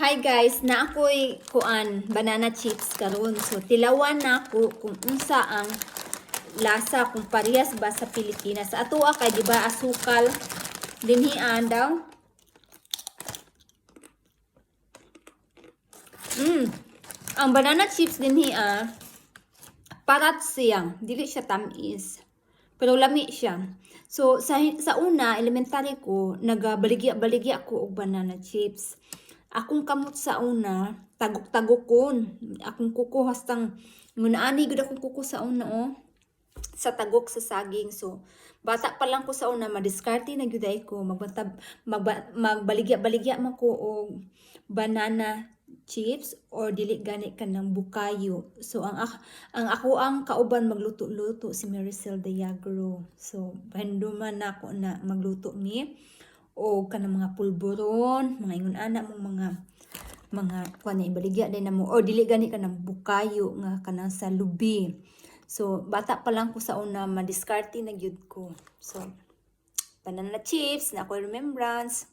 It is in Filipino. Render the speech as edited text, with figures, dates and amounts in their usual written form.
Hi guys, na ako'y kuan banana chips karon. So tilawan na ako kung unsa ang lasa kung parehas ba sa Pilipinas. Sa ato kay di ba asukal dinhian daw. Ang banana chips dinhiya parat siyang, dili siya tamis. Pero lami siya. So sa una elementary ko nagabaligya-baligya ko og banana chips. Akong kamot sa una, tagok-tagokon. Akong kuko hastang ngunaani gud akong kuko sa una sa tagok sa saging. So bata pa lang ko sa una madiskarte na gyud ko magbaligya-baligya man ko og banana chips or dili gani ka ng bukayo. So ang ako ang kauban magluto-luto si Maricel Diagro. So pahinduman na ako na magluto ni o kanang mga pulburon, mga ingon ana mong mga kuan na ibaligya din na mo or dili gani ka ng bukayo nga kanang sa lubi. So bata pa lang ko sa una madiskarte na gyud ko. So banana chips na ako remembrance.